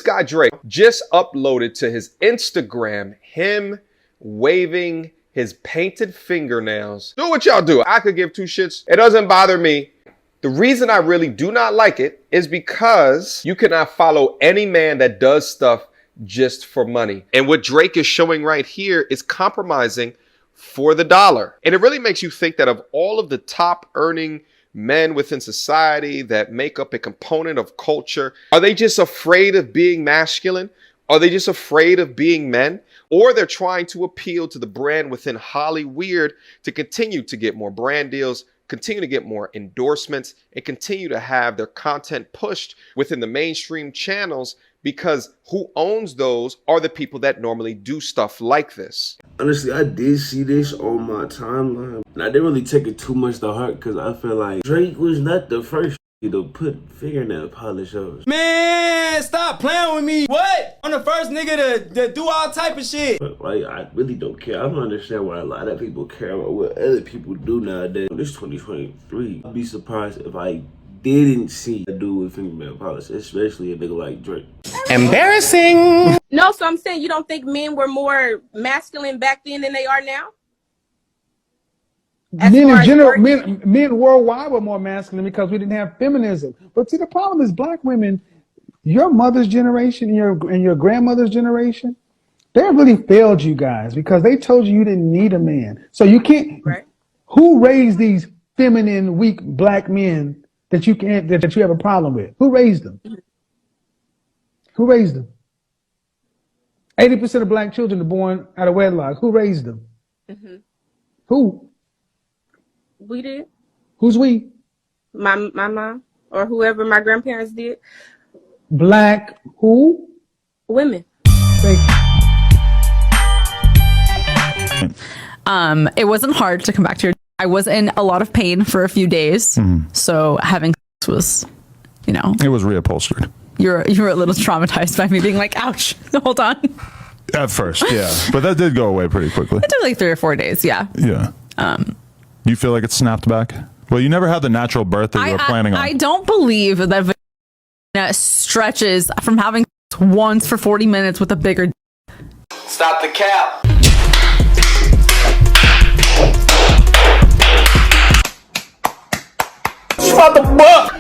guy Drake just uploaded to his Instagram him waving his painted fingernails. Do what y'all do. I could give two shits. It doesn't bother me. The reason I really do not like it is because you cannot follow any man that does stuff just for money. And what Drake is showing right here is compromising for the dollar. And it really makes you think that of all of the top earning men within society that make up a component of culture, are they just afraid of being masculine? Are they just afraid of being men? Or they're trying to appeal to the brand within Hollyweird to continue to get more brand deals, continue to get more endorsements, and continue to have their content pushed within the mainstream channels, because who owns those are the people that normally do stuff like this. Honestly, I did see this on my timeline, and I didn't really take it too much to heart because I feel like Drake was not the first to put fingernail polish on. Man, stop playing with me. What? I'm the first nigga to do all type of shit. But, like, I really don't care. I don't understand why a lot of people care about what other people do nowadays. This 2023, I'd be surprised if I didn't see a dude with fingernail polish, especially a nigga like Drake. Embarrassing. No, so I'm saying you don't think men were more masculine back then than they are now? Men in general, men worldwide were more masculine because we didn't have feminism. But see, the problem is black women, your mother's generation and your grandmother's generation, they really failed you guys because they told you didn't need a man. So you can't. Right. Who raised these feminine, weak black men that you have a problem with? Who raised them? Who raised them? 80% of black children are born out of wedlock. Who raised them? Mm-hmm. Who? We did. Who's we? My mom or whoever my grandparents did. Black who? Women. Thank you. It wasn't hard to come back to your. I was in a lot of pain for a few days, so having sex was, it was reupholstered. You were a little traumatized by me being like, ouch, hold on. At first, yeah. But that did go away pretty quickly. It took like 3 or 4 days, yeah. Yeah. You feel like it snapped back? Well, you never had the natural birth that you were planning on. I don't believe that vagina stretches from having sex once for 40 minutes with a bigger. Stop the cap. Stop the buck.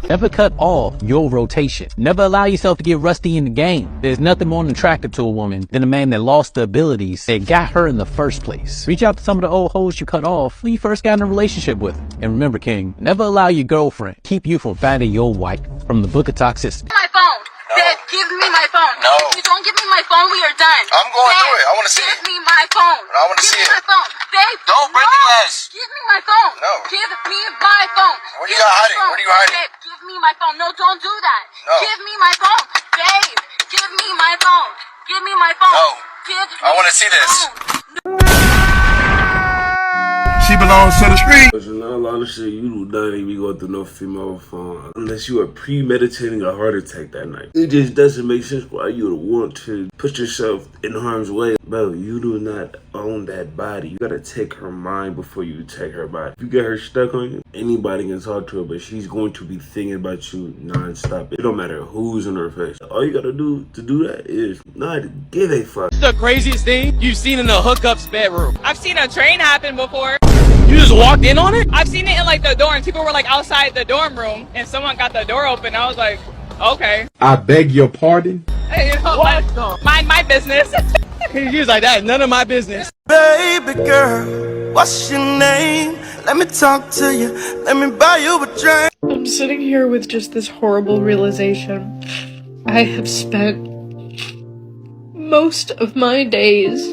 Never cut off your rotation. Never allow yourself to get rusty in the game. There's nothing more attractive to a woman than a man that lost the abilities that got her in the first place. Reach out to some of the old hoes you cut off when you first got in a relationship with. And remember, King, never allow your girlfriend keep you from finding your wife from the book of toxicity. My phone. No. Dad, give me my phone. No. If you don't give me my phone, we are done. I'm going through it. I want to see it. Give me my phone. I want to see it. Give me my phone. Babe, don't break the glass. Give me my phone. No. Give me my phone. What are you hiding? What are you hiding? Babe, give me my phone. No, don't do that. No. Give me my phone. Babe, give me my phone. Give me my phone. No. Give me I want to see this. She belongs to the street. There's not a lot of shit you do not even go through no female phone unless you are premeditating a heart attack that night. It just doesn't make sense why you would want to put yourself in harm's way. Bro, you do not own that body. You gotta take her mind before you take her body. If you get her stuck on you, anybody can talk to her, but she's going to be thinking about you nonstop. It don't matter who's in her face. All you gotta do to do that is not give a fuck. The craziest thing you've seen in a hookup's bedroom. I've seen a train happen before. You just walked in on it? I've seen it in like the dorm. People were like outside the dorm room and someone got the door open. I was like, okay. I beg your pardon? Hey, mind my business. He was like, that is none of my business. Baby girl, what's your name? Let me talk to you. Let me buy you a drink. I'm sitting here with just this horrible realization. I have spent most of my days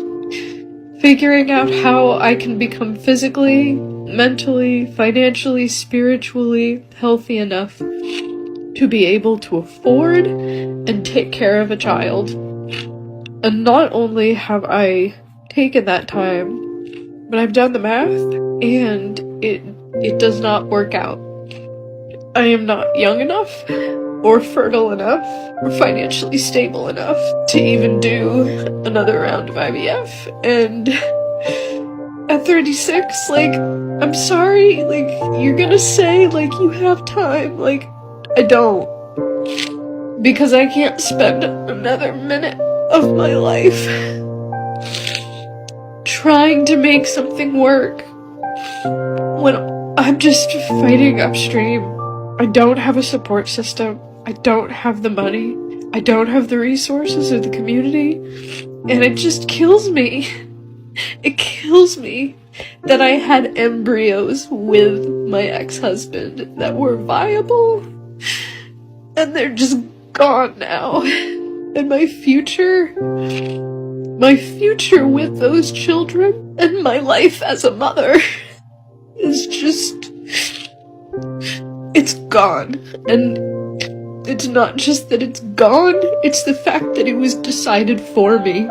figuring out how I can become physically, mentally, financially, spiritually healthy enough to be able to afford and take care of a child. And not only have I taken that time, but I've done the math, and it does not work out. I am not young enough, or fertile enough, or financially stable enough to even do another round of IVF. And at 36, like, I'm sorry, like, you're gonna say, like, you have time. Like, I don't. because I can't spend another minute of my life trying to make something work when I'm just fighting upstream. I don't have a support system. I don't have the money. I don't have the resources or the community. And it just kills me. It kills me that I had embryos with my ex-husband that were viable, and they're just gone now. And my future with those children and my life as a mother is just, it's gone. And it's not just that it's gone, it's the fact that it was decided for me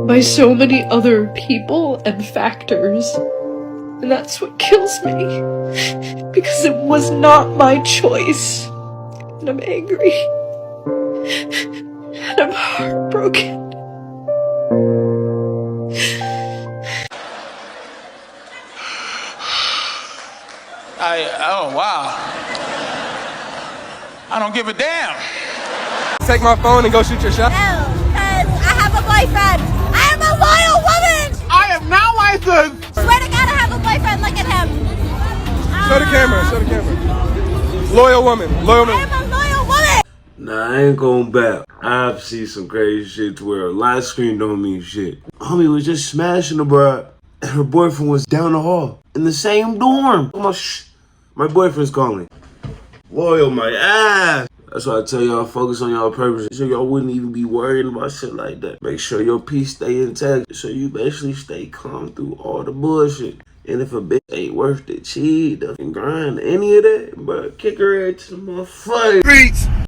by so many other people and factors. And that's what kills me, because it was not my choice. And I'm angry. And I'm heartbroken. Oh, wow. I don't give a damn. Take my phone and go shoot your shot? No, because I have a boyfriend. I am a loyal woman. I am not licensed. Swear to God, I have a boyfriend. Look at him. Show the camera. Show the camera. Loyal woman. Loyal woman. I am a loyal woman. Nah, I ain't going back. I've seen some crazy shit to where a light screen don't mean shit. Homie was just smashing the broad, and her boyfriend was down the hall in the same dorm. Oh my boyfriend's calling. Loyal my ass. That's why I tell y'all, focus on y'all purpose. So y'all wouldn't even be worrying about shit like that. Make sure your peace stay intact, so you basically stay calm through all the bullshit. And if a bitch ain't worth the cheat, doesn't grind, any of that, bro, kick her ass to the motherfucker.